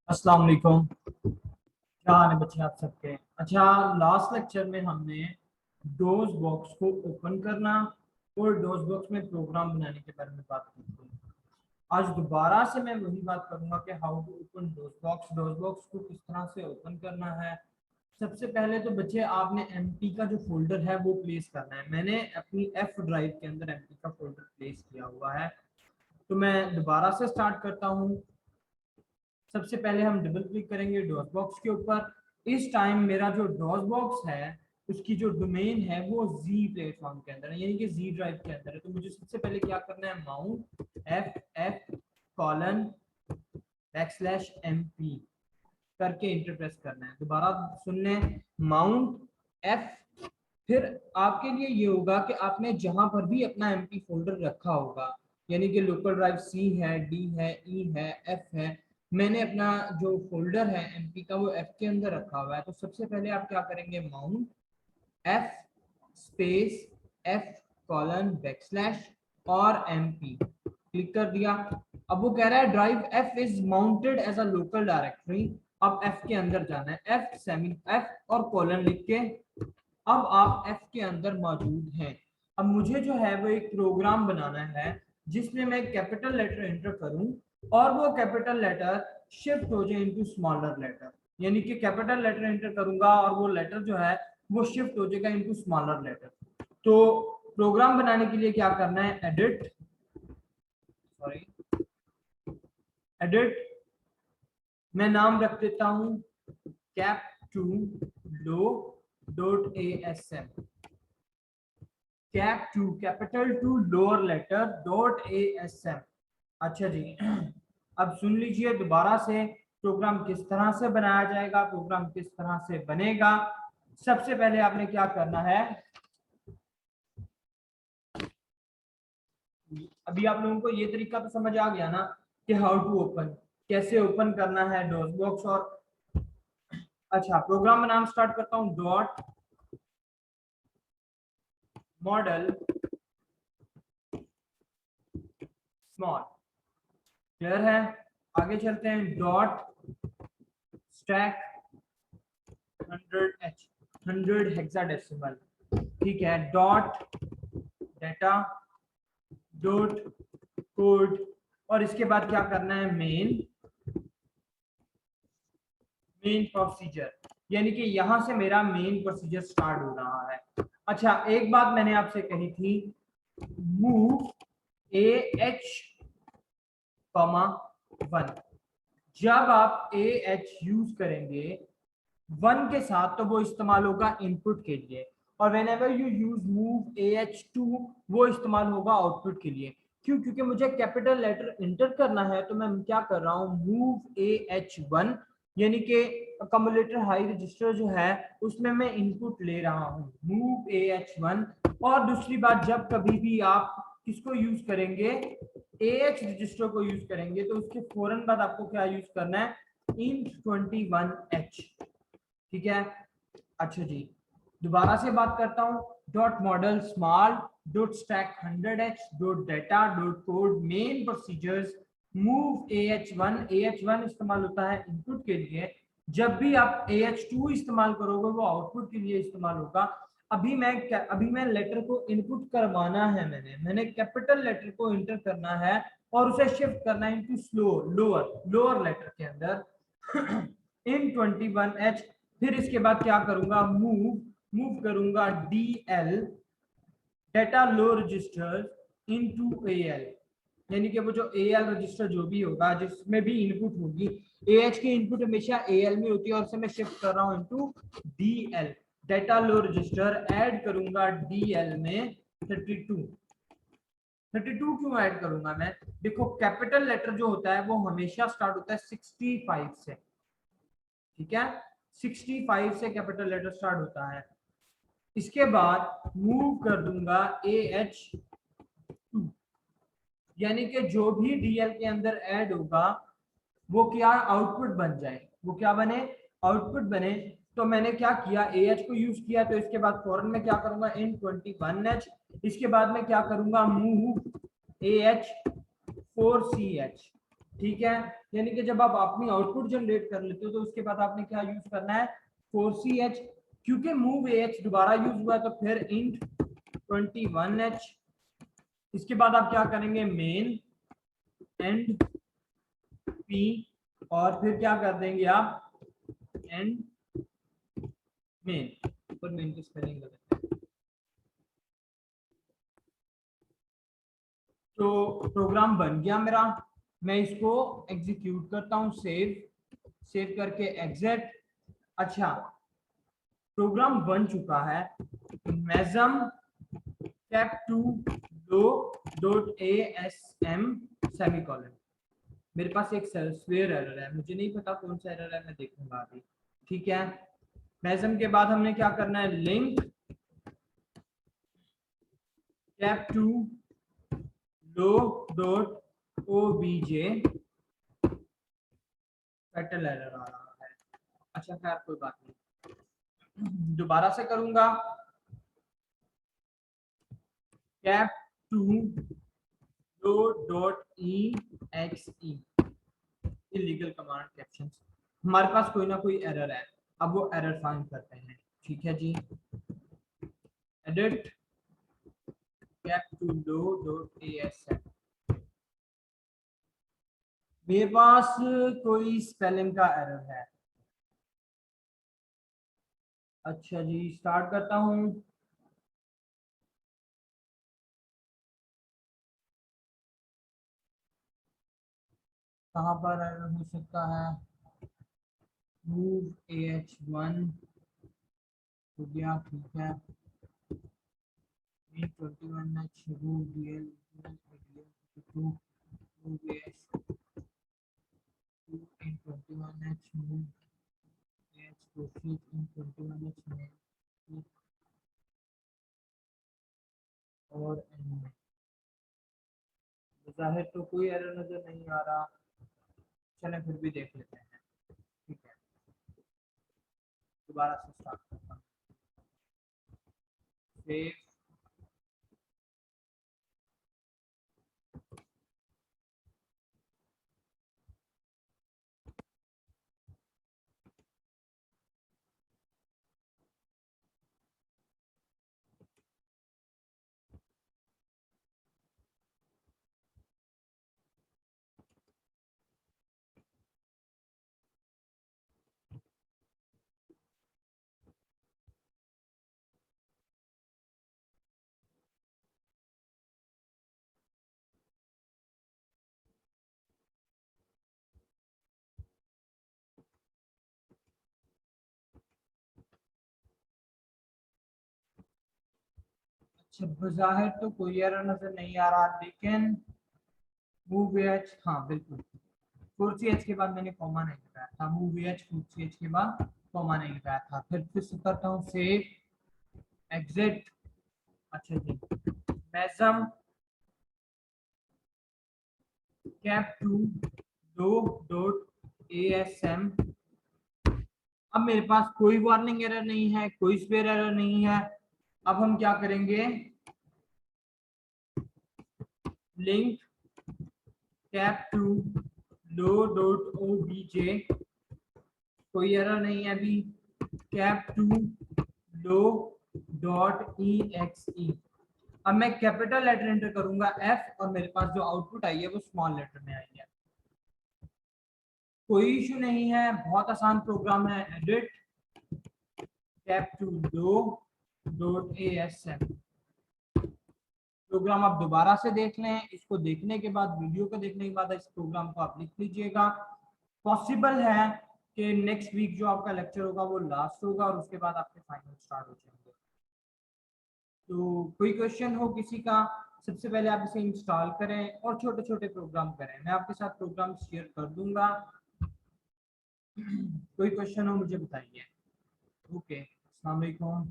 अस्सलाम वालेकुम। क्या हाल है बच्चे आप सबके। अच्छा, लास्ट लेक्चर में हमने डोज बॉक्स को ओपन करना और डोज बॉक्स में प्रोग्राम बनाने के बारे में बात की थी। आज दोबारा से मैं वही बात करूंगा कि how to open DOS box को किस तरह से ओपन करना है। सबसे पहले तो बच्चे आपने एमपी का जो फोल्डर है वो प्लेस करना है। मैंने अपनी एफ ड्राइव के अंदर एमपी का फोल्डर प्लेस किया हुआ है, तो मैं दोबारा से स्टार्ट करता हूँ। सबसे पहले हम डबल क्लिक करेंगे डॉस बॉक्स के ऊपर। इस टाइम मेरा जो डॉस बॉक्स है उसकी जो डोमेन है वो जी प्लेटफॉर्म के अंदर है, यानी कि जी ड्राइव के अंदर है। तो मुझे सबसे पहले क्या करना है, माउंट एफ कॉलन \mp करके इंटर प्रेस करना है। दोबारा सुन लें, माउंट एफ। फिर आपके लिए ये होगा कि आपने जहां पर भी अपना एमपी फोल्डर रखा होगा, यानी कि लोकल ड्राइव सी है, डी है, ई है, एफ है, मैंने अपना जो फोल्डर है एमपी का वो एफ के अंदर रखा हुआ है। तो सबसे पहले आप क्या करेंगे, mount F space F colon और एमपी क्लिक कर दिया। अब वो कह रहा है drive F is mounted as a local directory. अब एफ के अंदर जाना है, एफ सेमी एफ और कॉलन लिख के अब आप एफ के अंदर मौजूद हैं। अब मुझे जो है वो एक प्रोग्राम बनाना है जिसमें मैं कैपिटल लेटर एंटर करूं और वो कैपिटल लेटर शिफ्ट हो जाए इनटू स्मॉलर लेटर, यानी कि कैपिटल लेटर एंटर करूंगा और वो लेटर जो है वो शिफ्ट हो जाएगा इनटू स्मॉलर लेटर। तो प्रोग्राम बनाने के लिए क्या करना है, एडिट मैं नाम रख देता हूं cap to lo dot ASM, cap to capital to lower letter dot ASM। अच्छा जी, अब सुन लीजिए दोबारा से प्रोग्राम किस तरह से बनाया जाएगा, प्रोग्राम किस तरह से बनेगा। सबसे पहले आपने क्या करना है, अभी आप लोगों को ये तरीका तो समझ आ गया ना कि हाउ टू ओपन, कैसे ओपन करना है डॉस बॉक्स। और अच्छा, प्रोग्राम में नाम स्टार्ट करता हूं, डॉट मॉडल स्मॉल, क्लियर है। आगे चलते हैं, डॉट स्टैक 100H 100 हेक्साडेसिमल, ठीक है, डॉट डेटा डॉट कोड। और इसके बाद क्या करना है, मेन प्रोसीजर, यानी कि यहां से मेरा मेन प्रोसीजर स्टार्ट हो रहा है। अच्छा, एक बात मैंने आपसे कही थी, मूव AH, 1। जब आप AH यूज करेंगे 1 के साथ तो वो इस्तेमाल होगा इनपुट के लिए, और when ever you use move AH2 वो इस्तेमाल होगा आउटपुट के लिए। क्यों? क्योंकि मुझे कैपिटल लेटर इंटर करना है, तो मैं क्या कर रहा हूँ, मूव AH1, यानी कि अकोमोडेटर हाई रजिस्टर जो है उसमें मैं इनपुट ले रहा हूँ, मूव AH1। और दूसरी बात, जब कभी भी आप किसको यूज करेंगे, AH रजिस्टर को यूज करेंगे, तो उसके फौरन बाद आपको क्या यूज करना है, int21H, ठीक है। अच्छा जी, दोबारा से बात करता हूं, dot model small dot stack 100H dot data dot code main procedures move AH1 इस्तेमाल होता है इनपुट के लिए, जब भी आप AH2 इस्तेमाल करोगे वो आउटपुट के लिए इस्तेमाल होगा। अभी मैं लेटर को इनपुट करवाना है, मैंने कैपिटल लेटर को इंटर करना है और उसे शिफ्ट करना है इनटू लोअर लेटर के अंदर इन 21H। फिर इसके बाद क्या करूंगा, मूव करूंगा DL डेटा लो रजिस्टर इनटू AL, यानी कि वो जो AL रजिस्टर जो भी होगा जिसमें भी इनपुट होगी, AH की इनपुट हमेशा AL में होती है और उसे मैं शिफ्ट कर रहा हूं इनटू DL डेटा लो रजिस्टर। ऐड करूंगा DL में 32 क्यों ऐड करूंगा मैं, देखो कैपिटल लेटर जो होता है वो हमेशा स्टार्ट होता है 65 से, ठीक है, 65 से कैपिटल लेटर स्टार्ट होता है। इसके बाद मूव कर दूंगा AH2, यानी कि जो भी DL के अंदर ऐड होगा वो क्या आउटपुट बन जाए, वो क्या बने, आउटपुट बने। तो मैंने क्या किया, AH को यूज किया, तो इसके बाद फौरन में क्या करूंगा, इन 21H। इसके बाद में क्या करूंगा, मूव AH4CH, ठीक है, यानी कि जब आप अपनी आउटपुट जनरेट कर लेते हो तो उसके बाद आपने क्या यूज करना है, 4ch, क्योंकि मूव AH दोबारा यूज हुआ है तो फिर इंट 21h। इसके बाद आप क्या करेंगे, मेन एंड p, और फिर क्या कर देंगे आप, एंड मेन, और मेन की स्पेलिंग गलत है। तो प्रोग्राम बन गया मेरा, मैं इसको एग्जीक्यूट करता हूँ, सेव करके एग्जिट। अच्छा, प्रोग्राम बन चुका है। मेजम cap2 लो डॉट asm सेमीकोलन। मेरे पास एक सॉफ्टवेयर एरर है, मुझे नहीं पता कौन सा एरर है, मैं देखूंगा अभी। ठीक है, मेजम के बाद हमने क्या करना है, लिंक cap2 लो डॉट obj, फैटल एरर आ रहा है। अच्छा खैर कोई बात नहीं, दोबारा से करूंगा, cap2 लो dot exe, illegal command caption. हमारे पास कोई ना कोई एरर है, अब वो एरर फाइंड करते हैं। ठीक है जी, एडिट cap2 लो डॉट asm। मेरे पास कोई स्पेलिंग का एरर है। अच्छा जी, स्टार्ट करता हूँ। कहाँ पर एरर हो सकता है, मूव AH1 हो गया, ठीक है, 21h move DL 2 move AH2 in 21h move AH proceed in 21h move और जाहिर तो कोई एरर नजर नहीं आ रहा, चलें फिर भी देख लेते हैं। ठीक है, दोबारा से स्टार्ट करता हूँ, सेव, अच्छा बज़ाहिर तो कोई एरर नजर नहीं आ रहा, लेकिन मूव एच, हाँ बिल्कुल, 4ch के बाद मैंने कॉमा नहीं लगाया था, मूव एच 4ch के बाद कॉमा नहीं लगाया था। फिर से करता हूँ, सेव, एग्जिट। अच्छा जी, मेसम cap2 दो डॉट asm। अब मेरे पास कोई वार्निंग एरर नहीं है, कोई स्पेयर एरर नहीं है। अब हम क्या करेंगे, लिंक cap2 लो डॉट obj, कोई एरर नहीं है अभी, cap2 लो डॉट exe। अब मैं कैपिटल लेटर एंटर करूंगा F, और मेरे पास जो आउटपुट आई है वो स्मॉल लेटर में आई है। कोई इशू नहीं है, बहुत आसान प्रोग्राम है। एडिट cap2 लो डॉट asm। प्रोग्राम आप दोबारा से देख लें, इसको देखने के बाद, वीडियो को देखने के बाद इस प्रोग्राम को आप लिख लीजिएगा। पॉसिबल है कि नेक्स्ट वीक जो आपका लेक्चर होगा वो लास्ट होगा और उसके बाद आपके फाइनल स्टार्ट हो जाएंगे। तो कोई क्वेश्चन हो किसी का, सबसे पहले आप इसे इंस्टॉल करें और छोटे छोटे प्रोग्राम करें, मैं आपके साथ प्रोग्राम शेयर कर दूंगा। कोई क्वेश्चन हो मुझे बताइए। ओके, अस्सलाम वालेकुम।